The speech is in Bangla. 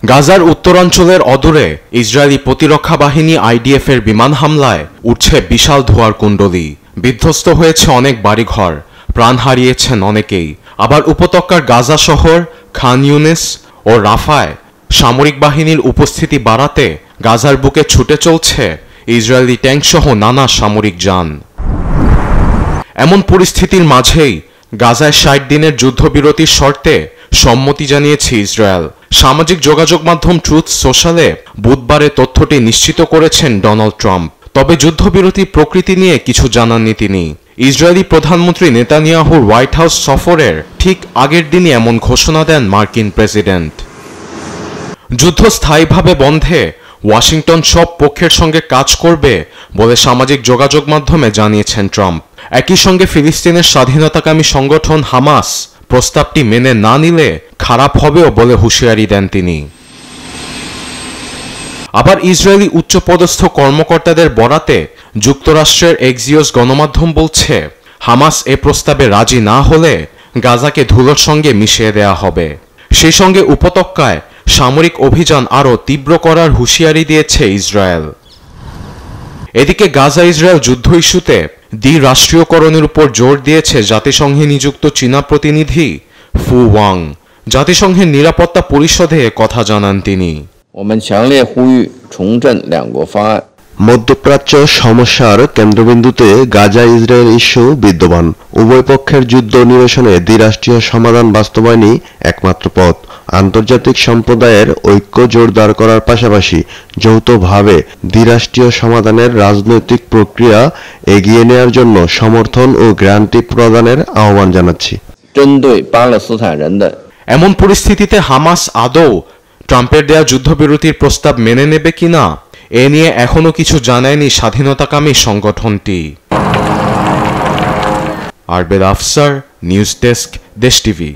গাজার উত্তরাঞ্চলের অদূরে ইসরায়েলি প্রতিরক্ষা বাহিনী আইডিএফ এর বিমান হামলায় উঠছে বিশাল ধোঁয়ার কুণ্ডলী। বিধ্বস্ত হয়েছে অনেক বাড়িঘর, প্রাণ হারিয়েছেন অনেকেই। আবার উপত্যকার গাজা শহর, খান ইউনিস ও রাফায় সামরিক বাহিনীর উপস্থিতি বাড়াতে গাজার বুকে ছুটে চলছে ইসরায়েলি ট্যাঙ্কসহ নানা সামরিক যান। এমন পরিস্থিতির মাঝেই গাজায় ৬০ দিনের যুদ্ধবিরতির শর্তে সম্মতি জানিয়েছে ইসরায়েল। সামাজিক যোগাযোগ মাধ্যম ট্রুথ সোশ্যালে বুধবারে তথ্যটি নিশ্চিত করেছেন ডোনাল্ড ট্রাম্প। তবে যুদ্ধবিরতির প্রকৃতি নিয়ে কিছু জানাননি তিনি। ইসরায়েলি প্রধানমন্ত্রী নেতানিয়াহুর হোয়াইট হাউস সফরের ঠিক আগের দিনই এমন ঘোষণা দেন মার্কিন প্রেসিডেন্ট। যুদ্ধ স্থায়ীভাবে বন্ধে ওয়াশিংটন সব পক্ষের সঙ্গে কাজ করবে বলে সামাজিক যোগাযোগ মাধ্যমে জানিয়েছেন ট্রাম্প। একই সঙ্গে ফিলিস্তিনের স্বাধীনতাকামী সংগঠন হামাস প্রস্তাবটি মেনে না নিলে খারাপ হবেও বলে হুঁশিয়ারি দেন তিনি। আবার ইসরায়েলি উচ্চপদস্থ কর্মকর্তাদের বরাতে যুক্তরাষ্ট্রের এক্সিওস গণমাধ্যম বলছে, হামাস এ প্রস্তাবে রাজি না হলে গাজাকে ধুলোর সঙ্গে মিশিয়ে দেয়া হবে। সেই সঙ্গে উপত্যকায় সামরিক অভিযান আরও তীব্র করার হুঁশিয়ারি দিয়েছে ইসরায়েল। এদিকে গাজা ইসরায়েল যুদ্ধ ইস্যুতে দ্বিরাষ্ট্রীয়করণের উপর জোর দিয়েছে জাতিসংঘে নিযুক্ত চীনা প্রতিনিধি ফু ওয়াং। জাতিসংঘের নিরাপত্তা পরিষদে কথা জানান তিনি। মধ্যপ্রাচ্য সমস্যার কেন্দ্রবিন্দুতে গাজা ইসরায়েল ইস্যু বিদ্যমান। উভয় পক্ষের যুদ্ধ নিরসনে দ্বিরাষ্ট্রীয় সমাধান বাস্তবায়নই একমাত্র পথ। আন্তর্জাতিক সম্প্রদায়ের ঐক্য জোরদার করার পাশাপাশি যৌথভাবে দ্বিরাষ্ট্রীয় সমাধানের রাজনৈতিক প্রক্রিয়া এগিয়ে নেওয়ার জন্য সমর্থন ও গ্যারান্টি প্রদানের আহ্বান জানাচ্ছি। এমন পরিস্থিতিতে হামাস আদৌ ট্রাম্পের দেয়া যুদ্ধবিরতির প্রস্তাব মেনে নেবে কিনা এ নিয়ে এখনো কিছু জানায়নি স্বাধীনতাকামী সংগঠনটি। আরবেল আফসার, নিউজ ডেস্ক, দেশ টিভি।